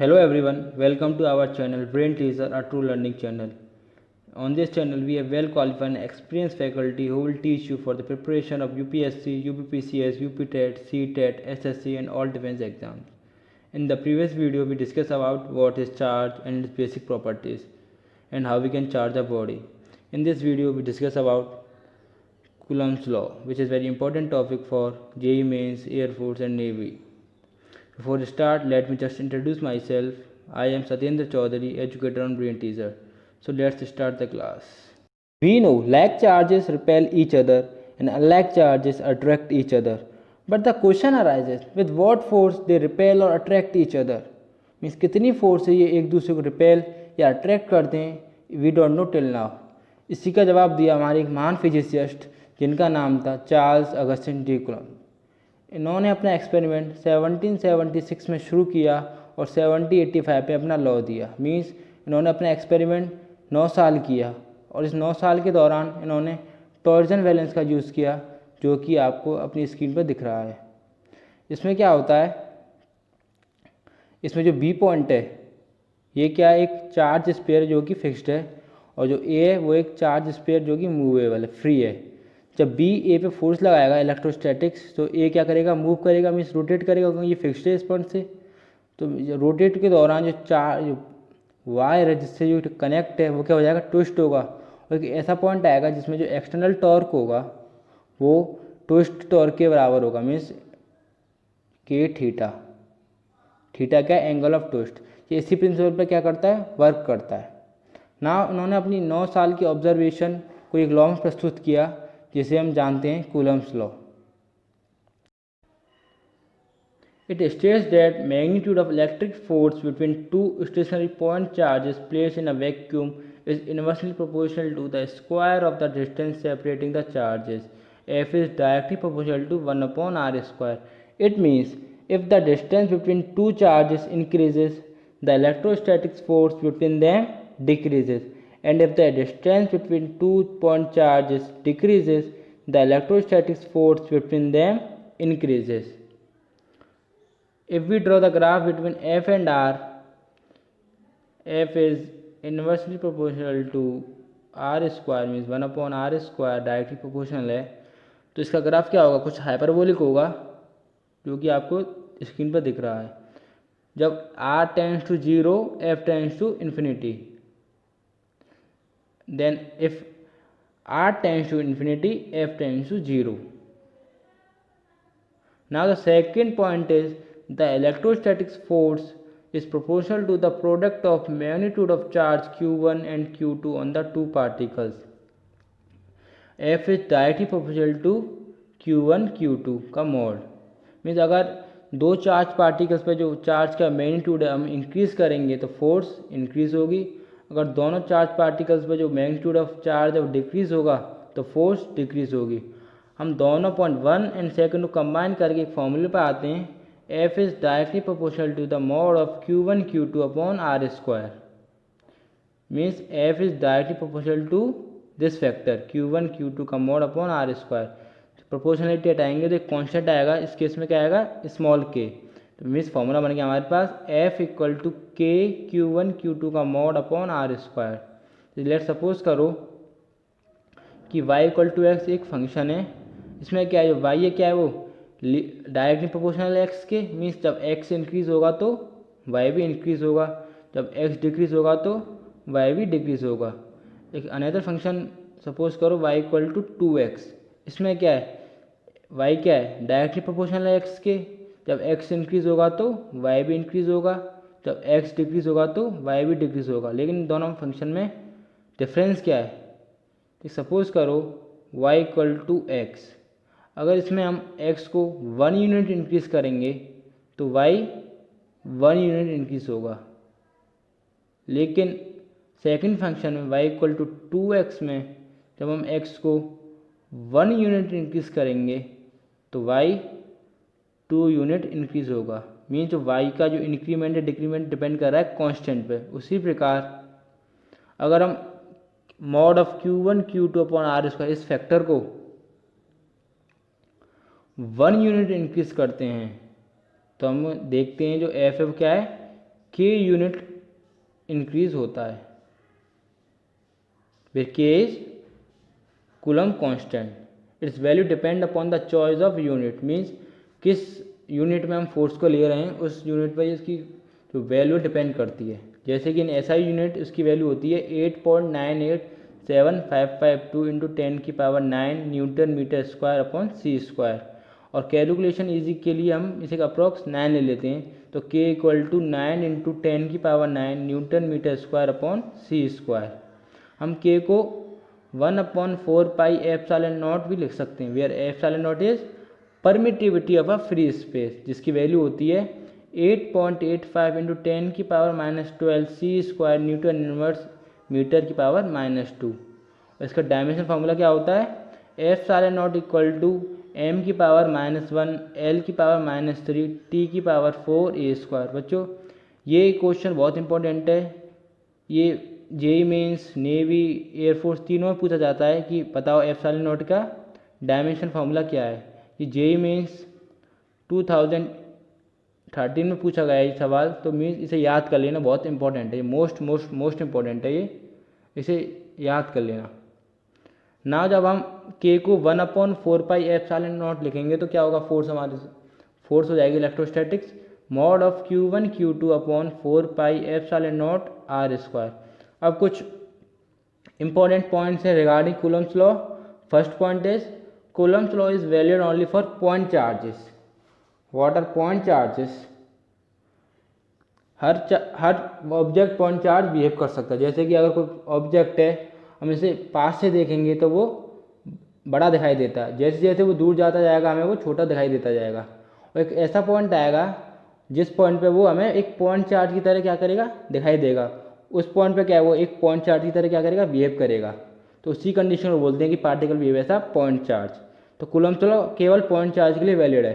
Hello everyone, welcome to our channel Brain Teaser, a true learning channel. On this channel, we have well qualified and experienced faculty who will teach you for the preparation of UPSC, UPPCS, UPTET, CTET, SSC and all defense exams. In the previous video, we discussed about what is charge and its basic properties and how we can charge the body. In this video, we discuss about Coulomb's law, which is very important topic for JEE Mains, Air Force and Navy. Before we start, let me just introduce myself. I am Satyendra Chaudhary, educator on Brain Teaser. So let's start the class. We know like charges repel each other and unlike charges attract each other. But the question arises, with what force they repel or attract each other? Means कितनी force से ये एक दूसरे को repel या attract करते हैं, we don't know till now. इसी का जवाब दिया हमारे एक महान फिजिसिस्ट जिनका नाम था चार्ल्स अगस्टिन डी कूलम्ब. इन्होंने अपना एक्सपेरिमेंट 1776 में शुरू किया और 1785 पे अपना लॉ दिया. मीन्स इन्होंने अपना एक्सपेरिमेंट 9 साल किया और इस 9 साल के दौरान इन्होंने टॉर्जन वैलेंस का यूज़ किया, जो कि आपको अपनी स्क्रीन पर दिख रहा है. इसमें क्या होता है, इसमें जो बी पॉइंट है ये क्या है, एक चार्ज स्पेयर जो कि फिक्स्ड है, और जो ए है वो एक चार्ज स्पेयर जो कि मूवेबल है, फ्री है. जब बी ए पे फोर्स लगाएगा इलेक्ट्रोस्टैटिक्स, तो ए क्या करेगा, मूव करेगा, मीन्स रोटेट करेगा, क्योंकि ये फिक्स्ड है इस पॉइंट से. तो रोटेट के दौरान जो वायर है जिससे जो कनेक्ट है वो क्या हो जाएगा, ट्विस्ट होगा, और एक ऐसा पॉइंट आएगा जिसमें जो एक्सटर्नल टॉर्क होगा वो ट्विस्ट टॉर्क के बराबर होगा, मीन्स के थीटा. थीटा क्या, एंगल ऑफ ट्विस्ट. ये इसी प्रिंसिपल पर क्या करता है, वर्क करता है ना. उन्होंने अपनी 9 साल की ऑब्जर्वेशन को एक लॉ में प्रस्तुत किया जिसे हम जानते हैं Coulomb's law. It states that magnitude of electric force between two stationary point charges placed in a vacuum is inversely proportional to the square of the distance separating the charges. F is directly proportional to 1 upon r square. It means if the distance between two charges increases, the electrostatic force between them decreases, and if the distance between two point charges decreases, the electrostatic force between them increases. If we draw the graph between F and R, F is inversely proportional to R square, means 1 upon R square directly proportional है. तो इसका graph क्या होगा, कुछ hyperbolic होगा, जो कि आपको स्क्रीन पर दिख रहा है. जब R tends to 0, F tends to infinity. Then if R tends to infinity, F tends to 0. Now the second point is the electrostatic force is proportional to the product of magnitude of charge q1 and q2 on the two particles. F is directly proportional to q1 q2 का mode. Means अगर दो charge particles पे जो charge का magnitude है हम increase करेंगे तो फोर्स इंक्रीज होगी. अगर दोनों चार्ज पार्टिकल्स पे जो मैग्नीट्यूड ऑफ चार्ज है वो डिक्रीज होगा तो फोर्स डिक्रीज होगी. हम दोनों पॉइंट 1 एंड सेकेंड को कंबाइन करके एक फॉर्मूले पर आते हैं. F is directly proportional to the mod of q1 q2 upon r square. Means F is directly proportional to this factor q1 q2 का mod upon r square. Proportionality हटाएंगे तो एक कॉन्स्टेंट आएगा, इस केस में क्या आएगा, स्मॉल के. तो मीन्स फॉर्मूला बन गया हमारे पास F इक्वल टू के q1 q2 का mod upon r square. Let suppose करो कि y इक्वल टू एक्स एक फंक्शन है. इसमें क्या है, जो y है क्या है, वो डायरेक्टली प्रोपोर्शनल x के. मीन्स जब x इंक्रीज होगा तो y भी इंक्रीज होगा, जब x डिक्रीज होगा तो y भी डिक्रीज होगा. एक अनदर फंक्शन सपोज करो y इक्वल टू 2x. इसमें क्या है, y क्या है, डायरेक्टली प्रोपोर्शनल है x के. जब x इंक्रीज होगा तो y भी इंक्रीज होगा, जब x डिक्रीज होगा तो y भी डिक्रीज होगा. लेकिन दोनों फंक्शन में डिफरेंस क्या है, तो सपोज करो y इक्वल टू x. अगर इसमें हम x को 1 यूनिट इंक्रीज करेंगे तो y 1 यूनिट इंक्रीज होगा. लेकिन सेकंड फंक्शन में y इक्वल टू 2x में जब हम x को 1 यूनिट इंक्रीज करेंगे तो y 2 यूनिट इंक्रीज होगा. मीन्स जो y का जो इंक्रीमेंट है डिक्रीमेंट डिपेंड कर रहा है कांस्टेंट पे. उसी प्रकार अगर हम mod of q1 q2 upon r square इस फैक्टर को 1 यूनिट इंक्रीज करते हैं तो हम देखते हैं जो एफ क्या है, के यूनिट इंक्रीज होता है, where k is coulomb constant, it's value depend upon the choice of unit, means किस यूनिट में हम फोर्स को ले रहे हैं उस यूनिट पर इसकी जो वैल्यू डिपेंड करती है। जैसे कि इन एसआई यूनिट इसकी वैल्यू होती है 8.98752 into 10⁹ newton metre square upon C square, और कैलकुलेशन ईजी के लिए हम इसे अप्रॉक्स 9 ले लेते हैं, तो k equal to 9 into 10⁹ newton metre square upon C square. हम k को 1/4 पाई एप्सिलॉन नॉट भी लिख सकते हैं, where epsilon naught is permittivity of a free space, जिसकी वैल्यू होती है 8.85 into 10⁻12 C square newton inverse metre की पावर -2। इसका डायमेंशन फार्मूला क्या होता है, epsilon naught equal to m की पावर -1 l की पावर -3 t की पावर 4 a स्क्वायर। बच्चों ये क्वेश्चन बहुत इंपॉर्टेंट है, ये जेई मेंस, नेवी, एयरफोर्स तीनों में पूछा जाता है कि बताओ एप्सिलॉन नॉट का डायमेंशन फार्मूला क्या है। ये जेई मेंस 2013 में पूछा गया है ये सवाल, तो मीन्स इसे याद कर लेना बहुत इंपॉर्टेंट है, ये मोस्ट इंपॉर्टेंट है, ये इसे याद कर लेना ना। जब हम k को 1/4 पाई एप्सिलॉन नॉट लिखेंगे तो क्या होगा, फोर्स हमारे फोर्स हो जाएगी electrostatics mod of Q1 Q2 upon 4 pi epsilon naught r square. अब कुछ इंपॉर्टेंट पॉइंट्स हैं regarding Coulomb's law. First point is Coulomb's law is valid only for point charges. What are point charges? हर object point charge behave कर सकता है। जैसे कि अगर कोई ऑब्जेक्ट है, हम इसे पास से देखेंगे तो वो बड़ा दिखाई देता है, जैसे जैसे वो दूर जाता जाएगा हमें वो छोटा दिखाई देता जाएगा। और एक ऐसा पॉइंट आएगा जिस पॉइंट पे वो हमें एक पॉइंट चार्ज की तरह क्या करेगा, दिखाई देगा। उस पॉइंट पे क्या है, वो एक पॉइंट चार्ज की तरह क्या करेगा, बिहेव करेगा। तो उसी कंडीशन को बोलते हैं कि particle behave as a point charge. तो कूलम्स लॉ केवल पॉइंट चार्ज के लिए वैलिड है।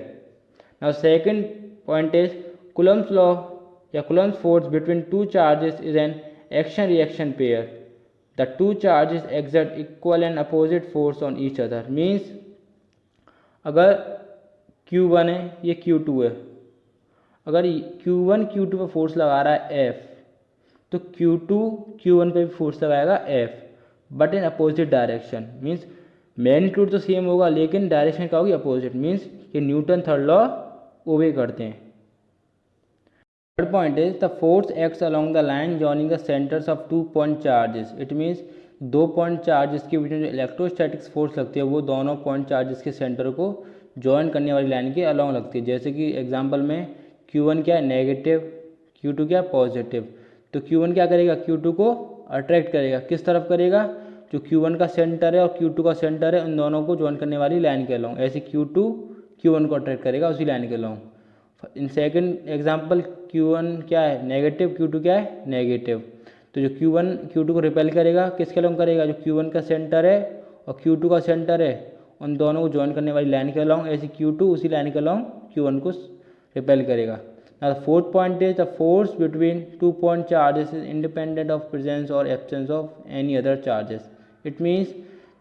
Now second point is Coulomb's law या Coulomb's force between two charges is an action reaction pair. The two charges exert equal and opposite force on each other. Means अगर Q1 है, ये Q2 है, अगर Q1 Q2 पर force लगा रहा है F, तो Q2 Q1 पे भी फोर्स लगाएगा F, but in opposite direction. Means magnitude तो सेम होगा लेकिन डायरेक्शन क्या होगी, अपोजिट। मीन्स ये न्यूटन थर्ड लॉ ओबे करते हैं। Third point is the force acts along the line joining the centres of 2 point charges. It means 2 point charges के बीच में जो इलेक्ट्रोस्टैटिक्स फोर्स लगती है वो दोनों पॉइंट चार्जेस के सेंटर को ज्वाइन करने वाली लाइन के अलोंग लगती है। जैसे कि एग्जांपल में Q1 क्या है, नेगेटिव, Q2 क्या है, पॉजिटिव। तो Q1 क्या करेगा, Q2 को अट्रैक्ट करेगा। किस तरफ करेगा, जो Q1 का सेंटर है और Q2 का सेंटर है उन दोनों को ज्वाइन करने वाली लाइन के अलोंग। ऐसे Q2 Q1 को अट्रैक्ट करेगा उसी लाइन के along. In second example Q1 क्या है, नेगेटिव, Q2 क्या है, नेगेटिव। तो जो Q1 Q2 को रिपेल करेगा, किसके अलोंग करेगा, जो Q1 का सेंटर है और Q2 का सेंटर है उन दोनों को ज्वाइन करने वाली लाइन के अलोंग। ऐसे Q2 उसी लाइन के अलोंग Q1 को रिपेल करेगा। Now the fourth point is the force between 2 point charges is independent of presence or absence of any other charges. It means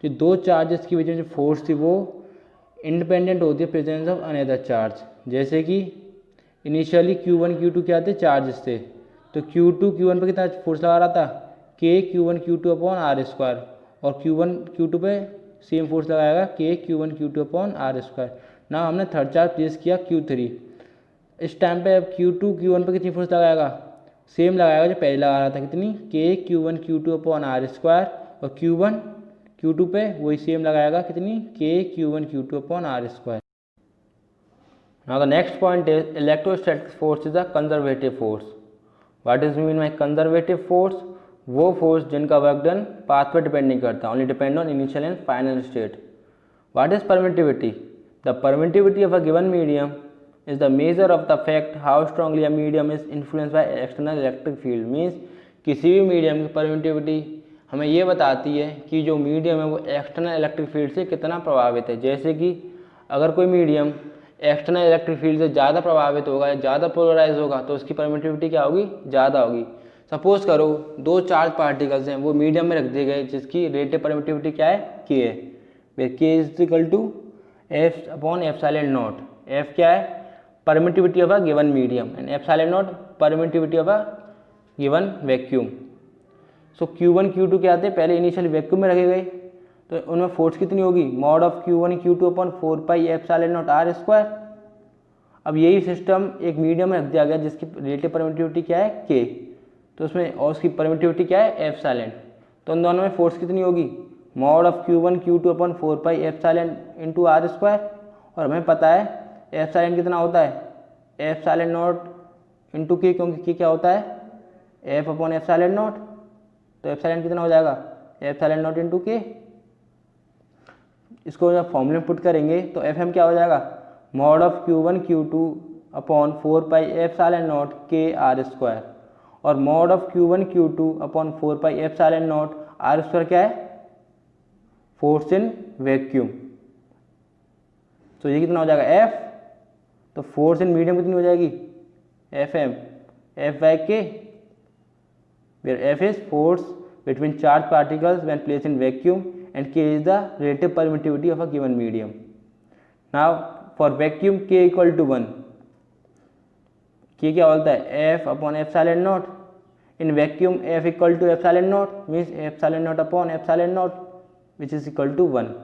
जो दो चार्जेस की वजह से फोर्स थी वो इंडिपेंडेंट होती है प्रेजेंस ऑफ अनदर चार्ज। जैसे कि इनिशियली Q1 Q2 क्या थे, चार्जेस थे, तो Q2 Q1 पे कितना फोर्स लगा रहा था, K Q1 Q2 upon R square, और Q1 Q2 पे सेम फोर्स लगाएगा K Q1 Q2 upon R square. ना हमने थर्ड चार्ज प्लेस किया Q3, इस टाइम पे अब Q2 Q1 पे कितनी फोर्स लगाएगा, सेम लगाएगा जो पहले लगा रहा था, कितनी, K Q1 Q2 upon R square, और Q1 Q2 पे वही सेम लगाएगा, कितनी, K Q1 Q2 upon R square. Now the next point is electrostatic force is a conservative force. What is mean by conservative force? वो force जिनका work done path पर depend नहीं करता, only depend on initial and final state. What is permittivity? The permittivity of a given medium is the measure of the fact how strongly a medium is influenced by external electric field. Means किसी भी medium की permittivity हमें ये बताती है कि जो medium है वो एक्सटर्नल इलेक्ट्रिक फील्ड से कितना प्रभावित है। जैसे कि अगर कोई मीडियम एक्सटर्नल इलेक्ट्रिक फील्ड से ज़्यादा प्रभावित होगा या ज़्यादा पोलराइज होगा तो उसकी परमिटिविटी क्या होगी, ज़्यादा होगी। सपोज करो दो चार्ज पार्टिकल्स हैं, वो मीडियम में रख दिए गए जिसकी रिलेटिव परमिटिविटी क्या है, K है। K is equal to F upon epsilon naught. F क्या है, permittivity of a given medium and epsilon naught permittivity of a given vacuum. So Q1 Q2 क्या आते हैं, पहले इनिशियल वैक्यूम में रखे गए तो उनमें फोर्स कितनी होगी, mod of Q1 Q2 upon 4 pi epsilon not R square. अब यही सिस्टम एक मीडियम में रख दिया गया जिसकी रिलेटिव परमिटिविटी क्या है K, तो उसमें और उसकी परमिटिविटी क्या है एप्सिलॉन. तो उन दोनों में फोर्स कितनी होगी, mod of Q1 Q2 upon 4 pi epsilon into R square. और हमें पता है एप्सिलॉन कितना होता है, एप्सिलॉन नॉट इंटू K, क्योंकि K क्या होता है एफ अपॉन एप्सिलॉन नॉट. तो एप्सिलॉन कितना हो जाएगा, एप्सिलॉन नॉट इंटू K. इसको जब फॉर्मूले में पुट करेंगे तो एफ एम क्या हो जाएगा, mod of Q1 Q2 upon 4 pi epsilon not K R square. और mod of Q1 Q2 upon 4 pi epsilon not R square क्या है, फोर्स इन वैक्यूम. तो ये कितना हो जाएगा एफ, तो फोर्स इन मीडियम कितनी हो जाएगी एफ एम, एफ बाई के, where F is force between charged particles when placed in vacuum and K is the relative permittivity of a given medium. Now for vacuum K equal to 1, K क्या होता है F upon epsilon naught. In vacuum F equal to epsilon naught means epsilon naught upon epsilon naught which is equal to 1.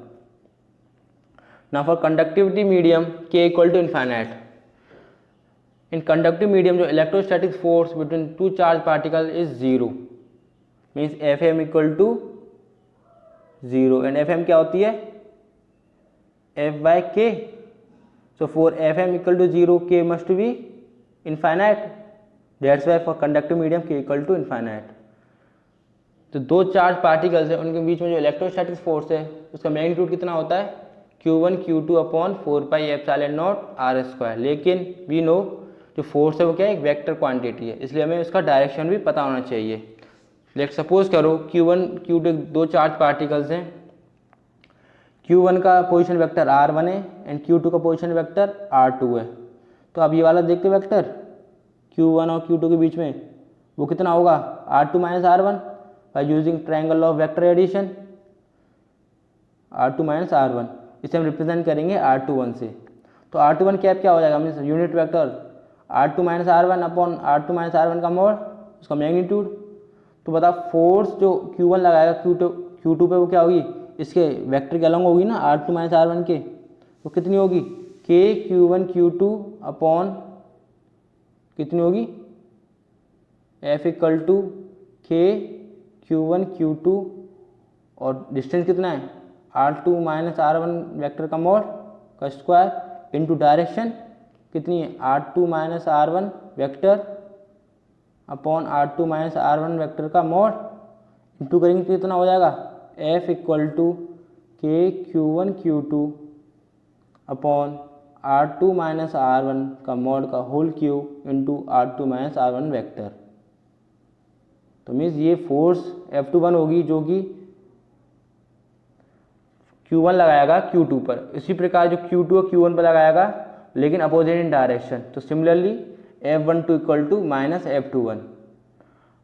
Now for conductivity medium K equal to infinite. In conductive medium जो electrostatic force between two charged particles is 0 means Fm equal to 0 and Fm क्या होती है F by K. So for Fm equal to 0 K must be infinite. That's why for conductive medium K equal to infinite. तो दो charge particles है उनके बीच में जो electrostatic force है उसका मैग्नीट्यूड कितना होता है Q1 Q2 upon 4 pi epsilon not R square. लेकिन वी नो जो फोर्स है वो क्या है एक वेक्टर क्वांटिटी है, इसलिए हमें उसका डायरेक्शन भी पता होना चाहिए. लेट सपोज करो Q1 Q2 दो चार्ज पार्टिकल्स हैं, Q1 का पोजीशन वेक्टर R1 है एंड Q2 का पोजीशन वेक्टर R2 है. तो अब ये वाला देखते वेक्टर Q1 और Q2 के बीच में वो कितना होगा R2 minus R1 by using triangle of vector addition R2 minus R1. इसे हम रिप्रेजेंट करेंगे R21 से. तो R21 कैप क्या हो जाएगा means unit vector R2 minus R1 upon R2 minus R1 का मोड उसका मैग्नीट्यूड. तो बता फोर्स जो Q1 लगाएगा Q2 पे वो क्या होगी इसके वेक्टर के अलग होगी ना R2 माइनस R1 के, तो कितनी होगी K Q1 Q2 अपॉन कितनी होगी F equal to K Q1 Q2 और डिस्टेंस कितना है R2 माइनस R1 वेक्टर का मोड का स्क्वायर इनटू डायरेक्शन कितनी है R2 minus R1 vector upon R2 minus R1 vector का मोड इंटू करेंगे तो कितना हो जाएगा F equal to K Q1 Q2 upon R2 minus R1 का मोड का whole cube into R2 minus R1 vector. तो मीन्स ये फोर्स F21 होगी जो कि Q1 लगाएगा Q2 पर, इसी प्रकार जो Q2 और Q1 पर लगाएगा लेकिन अपोजिट इन डायरेक्शन. तो similarly F12 equal to minus F21.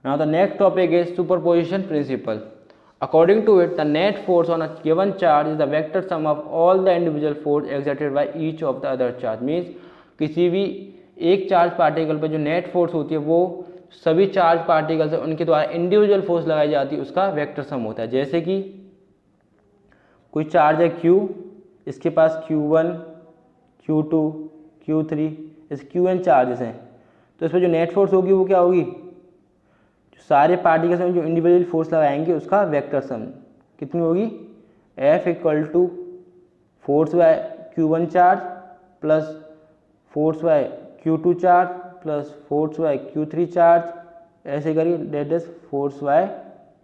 Now the next topic is superposition principle. According to it, the net force on a given charge is the vector sum of all the individual force exerted by each of the other charge. Means किसी भी एक charge particle पर जो net force होती है वो सभी charge particle से उनके द्वारा इंडिविजुअल फोर्स लगाई जाती है उसका वेक्टर सम होता है. जैसे कि कोई चार्ज है Q, इसके पास Q1 Q2 Q3 इस Qn चार्जेस हैं, तो इस पर जो नेट फोर्स होगी वो क्या होगी जो सारे पार्टिकल्स में जो इंडिविजुअल फोर्स लगाएंगे उसका वेक्टर सम कितनी होगी F equal to force by Q1 charge plus force by Q2 charge plus force by Q3 charge ऐसे करिए that is force by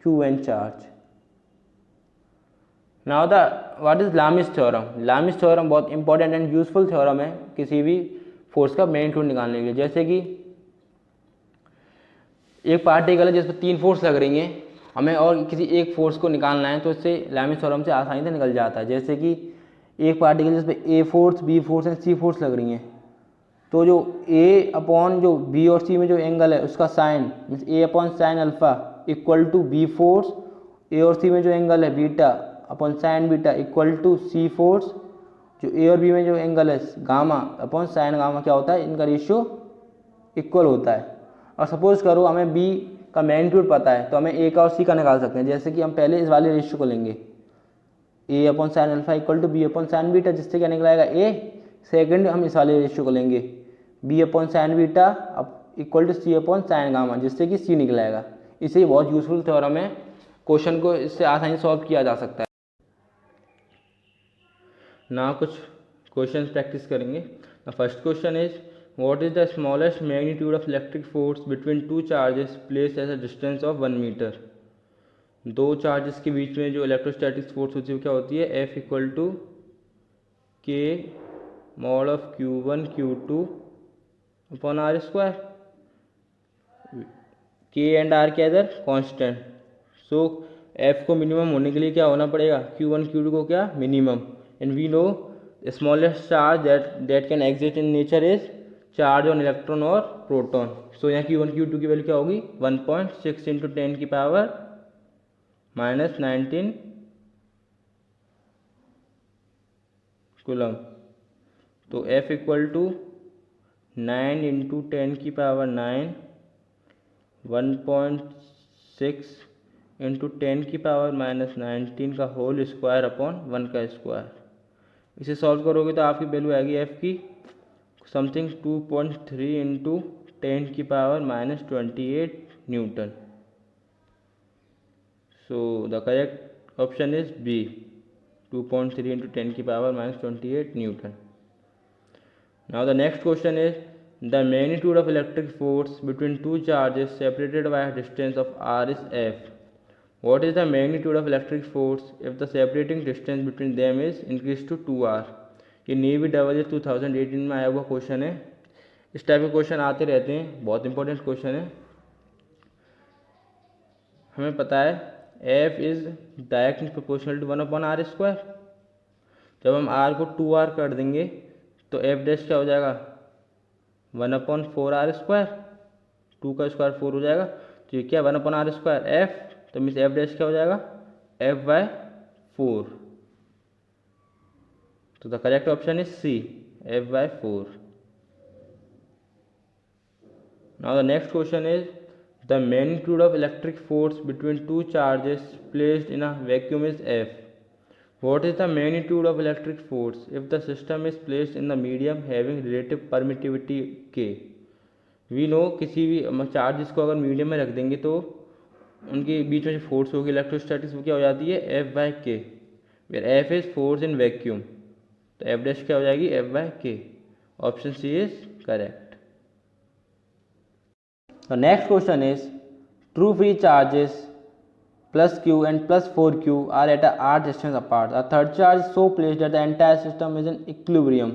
Qn charge. Now the what is Lami's theorem. Lami's theorem बहुत important and useful theorem है किसी भी force का magnitude निकालने के लिए. जैसे कि एक पार्टिकल है जिस पर 3 फोर्स लग रही हैं, हमें और किसी एक फोर्स को निकालना है तो इससे लामिस थ्योरम से आसानी से निकल जाता है. जैसे कि एक पार्टिकल जिस पर A force B force and C force लग रही हैं, तो जो A अपॉन जो B और C में जो एंगल है उसका sine means A upon sine alpha equal to B force, A और C में जो एंगल है beta upon sine beta equal to C force, जो ए और बी में जो एंगल है गामा अपॉन साइन गामा क्या होता है, इनका रेशियो इक्वल होता है। और सपोज करो हमें बी का मैग्नीट्यूड पता है तो हमें ए का और सी का निकाल सकते हैं। जैसे कि हम पहले इस वाले रेशियो को लेंगे A upon sine alpha equal to B upon sine beta, जिससे क्या निकलाएगा ए। सेकंड हम इस वाले रेशियो को लेंगे B upon sine beta equal to C upon sine gamma, जिससे कि सी निकलाएगा। इसे बहुत यूजफुल थ्योरम है, क्वेश्चन को इससे आसानी से सॉल्व किया जा सकता है। ना कुछ क्वेश्चन प्रैक्टिस करेंगे। The first question is what is the smallest magnitude of electric force between two charges placed at a distance of 1 metre. दो चार्जेस के बीच में जो इलेक्ट्रोस्टैटिक फोर्स होती है वो क्या होती है, F equal to K mod of Q1 Q2 upon R square. K and R क्या इधर कांस्टेंट, सो एफ को मिनिमम होने के लिए क्या होना पड़ेगा, Q1 Q2 को क्या minimum. And we know smallest charge that can exist in nature is charge on electron और प्रोटॉन। सो यहाँ Q1 Q2 की वैल्यू क्या होगी 1.6 इंटू 10 की पावर -19 कूलम। तो F इक्वल टू 9 इंटू 10 की पावर 9 1.6 इंटू 10 की पावर -19 का होल स्क्वायर अपॉन 1 का स्क्वायर। इसे सॉल्व करोगे तो आपकी वैल्यू आएगी F की समथिंग 2.3 इंटू 10 की power -28 Newton. So the correct option is B, 2.3 into 10 की power -28 Newton. Now the next question is the magnitude of electric force between two charges separated by a distance of r is F. What is the magnitude of electric force if the separating distance between them is increased to 2r? ये navy double 2018 में आया हुआ question है। इस type के question आते रहते हैं, बहुत इंपॉर्टेंट क्वेश्चन है। हमें पता है F is directly proportional to 1/r square. जब हम r को 2r कर देंगे तो F डैश क्या हो जाएगा 1/4r स्क्वायर, 2 का स्क्वायर 4 हो जाएगा। तो ये क्या 1/r स्क्वायर F, तो मीन्स F डैश क्या हो जाएगा F/4। तो the correct option is C, F/4। Now the next question is the magnitude of electric force between two charges placed in a vacuum is F. What is the magnitude of electric force if the system is placed in the medium having relative permittivity K? We know किसी भी charges को अगर medium में रख देंगे तो उनके बीच में जो फोर्स होगी इलेक्ट्रोस्टैटिक्स वो क्या हो जाती है F/K, where F is force in vacuum. तो F डैश क्या हो जाएगी F/K। Option C is correct. The next question is two free charges plus q and plus 4q are at a r distance apart. A third charge is so placed that the entire system is in equilibrium.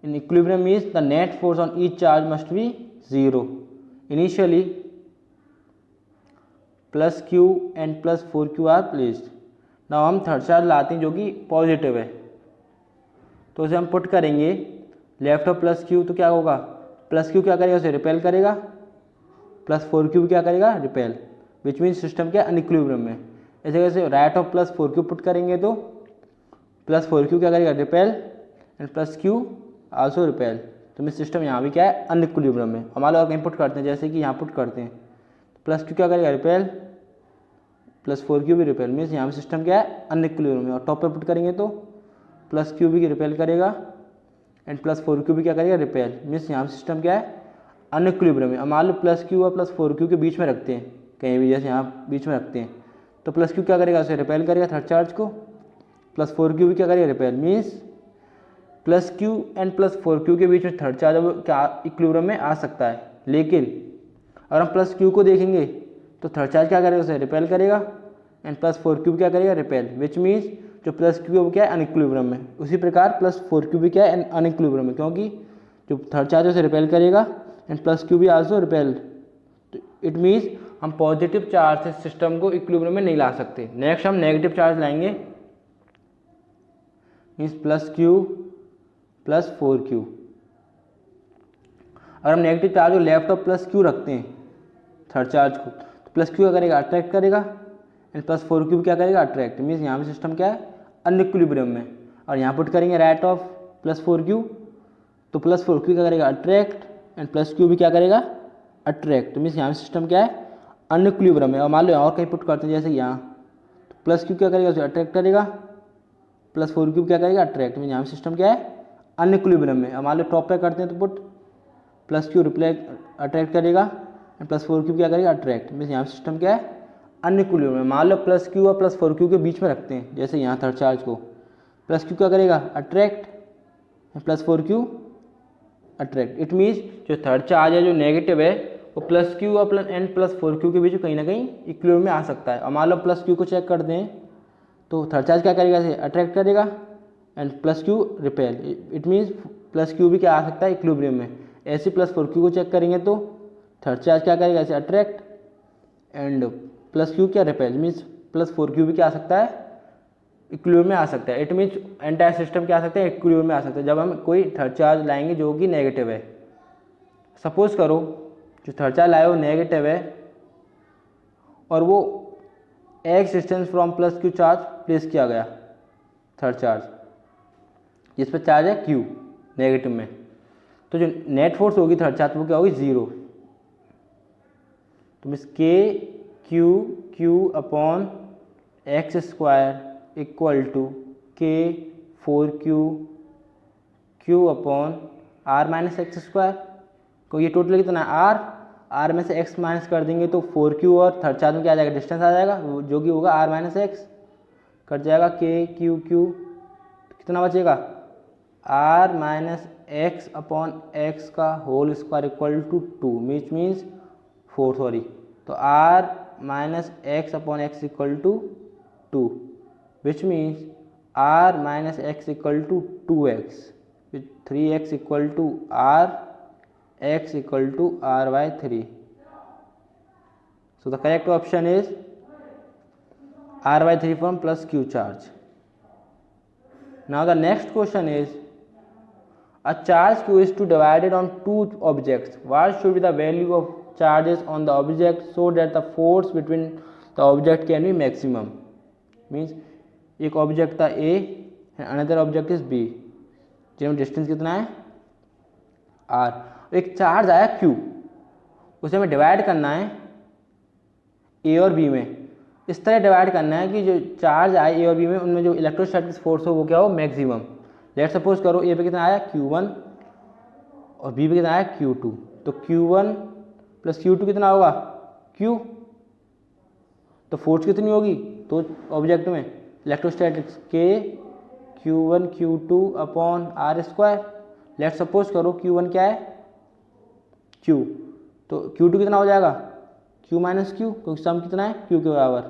In equilibrium means the net force on each charge must be 0. Initially plus q and plus 4q are placed. Now हम third charge लाते हैं जो कि positive है, तो उसे हम put करेंगे left of plus q। तो क्या होगा प्लस q क्या करेगा, उसे रिपेल करेगा, प्लस 4q क्या करेगा रिपेल, विच मीन सिस्टम के अनइक्विलिब्रियम में। ऐसे कैसे right of plus 4q put करेंगे तो प्लस 4q क्या करेगा repel and plus q also repel. तो मीन सिस्टम यहाँ भी क्या है अनइक्विलिब्रियम में। हमारे और कहीं पुट करते हैं जैसे कि यहाँ पुट करते हैं प्लस q क्या करेगा रिपेल, प्लस 4q भी रिपेल, मीन्स यहाँ भी सिस्टम क्या है अनइक्विलिब्रियम में। और टॉप पे पुट करेंगे तो प्लस q भी रिपेल करेगा एंड प्लस 4q भी क्या करेगा रिपेल, मीन्स यहाँ सिस्टम क्या है अनइक्विलिब्रियम में। मान लो प्लस q और प्लस 4q के बीच में रखते हैं कहीं भी, जैसे यहाँ बीच में रखते हैं तो प्लस q क्या करेगा उसे रिपेल करेगा थर्ड चार्ज को, प्लस 4q भी क्या करेगा repel, means plus q and plus 4q के बीच में थर्ड चार्ज वो क्या इक्विलिब्रियम में आ सकता है। लेकिन अगर हम प्लस q को देखेंगे तो थर्ड चार्ज क्या करेगा उसे रिपेल करेगा एंड प्लस 4q क्या करेगा रिपेल, विच मीन्स जो प्लस q है वो क्या है अनइक्विलिब्रियम में। उसी प्रकार प्लस 4q भी क्या है अनइक्विलिब्रियम में, क्योंकि जो थर्ड चार्ज उसे रिपेल करेगा एंड प्लस q भी आल्सो रिपेल। इट मीन्स हम पॉजिटिव चार्ज से सिस्टम को इक्विलिब्रियम में नहीं ला सकते। नेक्स्ट हम नेगेटिव चार्ज लाएंगे, means plus q plus 4q। अगर हम नेगेटिव चार्ज को लेफ्ट ऑफ प्लस q रखते हैं थर्ड चार्ज को तो प्लस q क्या करेगा अट्रैक्ट करेगा एंड प्लस 4q क्या करेगा अट्रैक्ट, मीन्स यहाँ पे सिस्टम क्या है अनइक्विलिब्रियम में। और यहाँ पुट करेंगे रेट ऑफ +4q, तो +4q क्या करेगा अट्रैक्ट एंड +q भी क्या करेगा अट्रैक्ट। तो मीन्स यहाँ सिस्टम क्या है अनइक्विलिब्रियम है। और मान लो और कहीं पुट करते हैं जैसे यहाँ, तो +q क्या करेगा उसे अट्रैक्ट करेगा, +4q क्या करेगा अट्रैक्ट। मीन्स यहाँ सिस्टम क्या है अनइक्विलिब्रियम में। और मान लो टॉप पे करते हैं तो पुट +q रिप्लेक्ट अट्रैक्ट करेगा एंड +4q क्या करेगा अट्रैक्ट। मीन्स यहाँ सिस्टम क्या है अनइक्विलिब्रियम में। मान लो +q और +4q के बीच में रखते हैं, जैसे यहाँ थर्ड चार्ज को, +q क्या करेगा attract, +4q attract. It means जो थर्ड चार्ज है जो नेगेटिव है वो +q और +4q के बीच कहीं ना कहीं इक्विलिब्रियम में आ सकता है। और मान लो +q को चेक कर दें तो थर्ड चार्ज क्या करेगा इसे अट्रैक्ट करेगा and +q repel. It means +q भी क्या आ सकता है इक्विलिब्रियम में। ऐसे +4q को चेक करेंगे तो थर्ड चार्ज क्या करेगा इसे अट्रैक्ट एंड +q क्या रिपेल। मीन्स +4q भी क्या आ सकता है इक्विलिब्रियम में आ सकता है। इट मीन्स एंटायर सिस्टम क्या आ सकता है इक्विलिब्रियम में आ सकता है जब हम कोई थर्ड चार्ज लाएंगे जो कि नेगेटिव है। सपोज करो जो थर्ड चार्ज लाए वो नेगेटिव है और वो x distance from +q charge place किया गया थर्ड चार्ज जिस पर चार्ज है q नेगेटिव में, तो जो नेट फोर्स होगी थर्ड चार्ज वो क्या होगी 0। तो means k(q)/x² equal to k(4q)/r-x²। को ये टोटल कितना है r में से x माइनस कर देंगे तो 4q और थर्ड चार्ज में क्या आ जाएगा डिस्टेंस आ जाएगा जो कि होगा r-x, कट जाएगा k(q)(q), कितना बचेगा r-x/x का whole square equal to 2 means 4 sorry. तो r-x/x equal to 2 which means r-x equal to 2x with 3x equal to r, x equal to r/3. So the correct option is r/3 from +q charge. Now the next question is a charge q is to divided on two objects. What should be the value of charges on the object so that the force between the object can be maximum? Means एक object था A another object is B, जिनमें distance कितना है r। एक charge आया q, उसे हमें divide करना है ए और बी में। इस तरह डिवाइड करना है कि जो चार्ज आए ए और बी में उनमें जो इलेक्ट्रोस्टैटिक फोर्स हो वो क्या हो मैक्सिमम। लेट सपोज करो ए पे कितना आया q1 और बी पे कितना आया q2, तो q1 + q2 कितना होगा q, तो फोर्स कितनी होगी तो ऑब्जेक्ट में इलेक्ट्रोस्टैटिक्स k(q1q2/r²। लेट सपोज करो q1 क्या है q, तो q2 कितना हो जाएगा q - q, क्योंकि सम कितना है q के बराबर।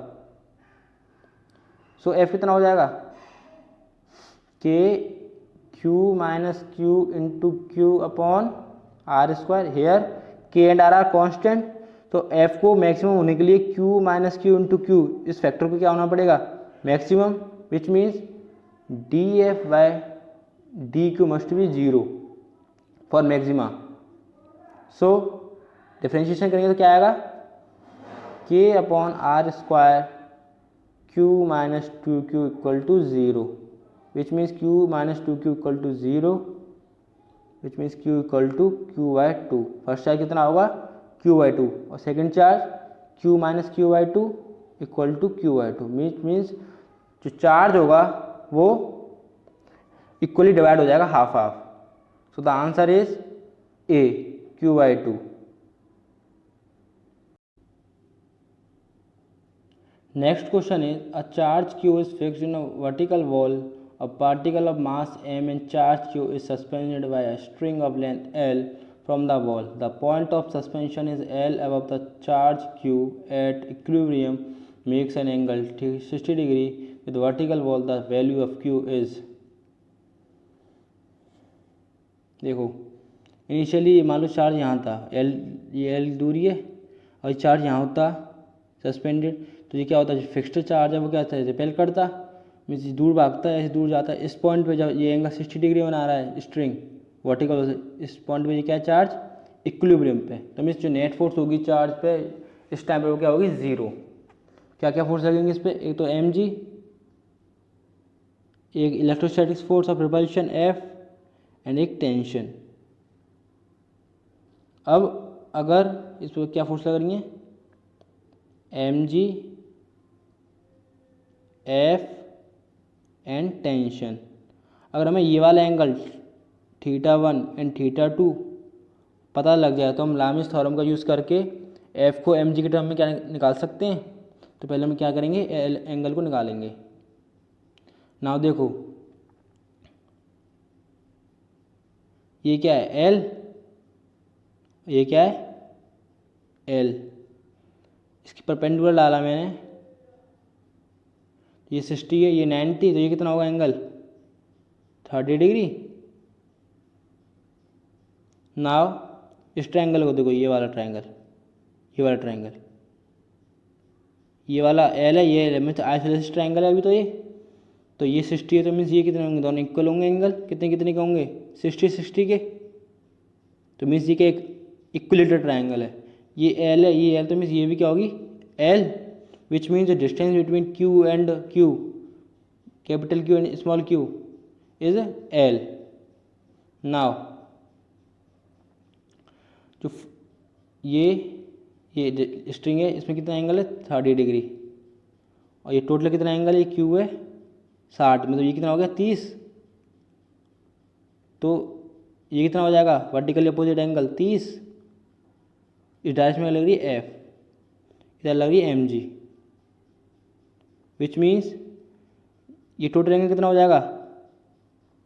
सो f कितना हो जाएगा k(q - q into q/r²। Here k and r are constant, तो f को मैक्सिमम होने के लिए q - q into q इस फैक्टर को क्या होना पड़ेगा maximum, which means df/dq must be 0 for maxima. So differentiation करेंगे तो क्या आएगा k/r² q - 2q equal to 0, which means q - 2q equal to 0, which means q equal to q/2। First charge कितना होगा q/2 और second charge q - q/2 equal to q/2। मीन्स जो charge होगा वो इक्वली डिवाइड हो जाएगा half half. So the answer is A q/2। Next question is a charge q is fixed in a vertical wall. A particle of mass m and charge q is suspended by a string of length l from the wall. The point of suspension is l above the charge q at equilibrium makes an angle 60 degree with vertical wall. The value of q is, देखो initially मान लो charge यहाँ था l, ये l दूरी है और charge यहाँ होता सस्पेंडेड, तो ये क्या होता है जो फिक्स्ड चार्ज है वो क्या होता है रिपेल करता, मीन्स दूर भागता है ऐसे दूर जाता है। इस पॉइंट पे जब ये एंगल 60 डिग्री बना रहा है स्ट्रिंग वर्टिकल, इस पॉइंट पे ये क्या चार्ज इक्विलिब्रियम पे, तो मीन्स जो नेट फोर्स होगी चार्ज पे इस टाइम पे वो क्या होगी 0। क्या क्या फोर्स लगेंगे इस पर, एक तो mg, एक electrostatic force of repulsion F and एक टेंशन। अब अगर इस पर क्या फोर्स लग रही है, mg F एंड टेंशन। अगर हमें ये वाला एंगल θ1 एंड θ2 पता लग जाए तो हम लामिस थ्योरम का यूज़ करके F को mg के टर्म में क्या निकाल सकते हैं। तो पहले हम क्या करेंगे, एंगल को निकालेंगे। नाउ देखो ये क्या है L, ये क्या है L, इसकी परपेंडिकुलर डाला मैंने, ये 60 है, ये 90, तो ये कितना होगा एंगल 30 डिग्री। नाउ इस ट्रायंगल को देखो, ये वाला ट्रायंगल, ये वाला ट्रायंगल, ये वाला L है, ये L है, मीन्स आइसोलेशन ट्रायंगल है अभी तो ये 60 है, तो मीन्स ये कितने होंगे, दोनों इक्वल होंगे एंगल, कितने कितने के होंगे 60 के, तो मीन्स ये क्या एक इक्विलेटरल ट्रायंगल है। ये L है, ये L, तो मीन्स ये भी क्या होगी L, which means the distance between Q and Q, capital Q and small q is L। Now जो ये स्ट्रिंग है, इसमें कितना एंगल है 30 डिग्री, और ये टोटल कितना एंगल है, Q है 60 में, तो ये कितना हो गया 30, तो ये कितना हो जाएगा वर्टिकली अपोजिट एंगल 30। इस डायरेक्शन में लग रही है F, इधर लग रही है mg, विच मीन्स ये टोटल एंगल कितना हो जाएगा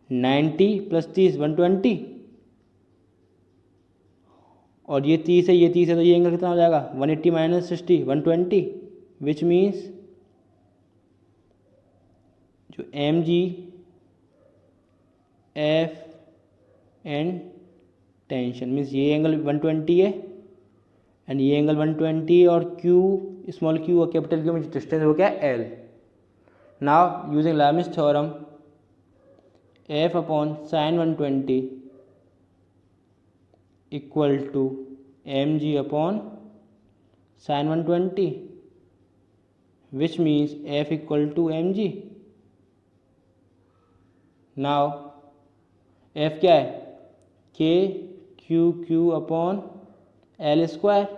90 + 30 120, और ये 30 है, ये 30 है, तो ये एंगल कितना हो जाएगा 180 - 60 120, विच मीन्स जो mg F and tension means ये एंगल 120 है एंड ये एंगल 120, और Q स्मॉल q और कैपिटल Q में डिस्टेंस हो गया L। Now using Lami's theorem F upon sin 120 equal to mg upon sin 120, which means F equal to mg। Now F क्या है Q upon L square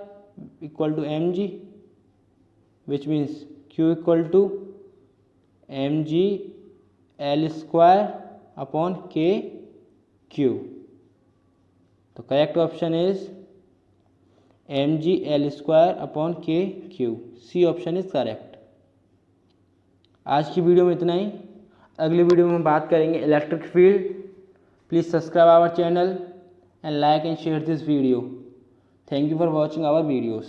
equal to mg, which means Q equal to mg L square upon Q। तो correct option is mg L square upon Q। C option is correct. आज की video में इतना ही। अगली video में हम बात करेंगे electric field. Please subscribe our channel and like and share this video. Thank you for watching our videos.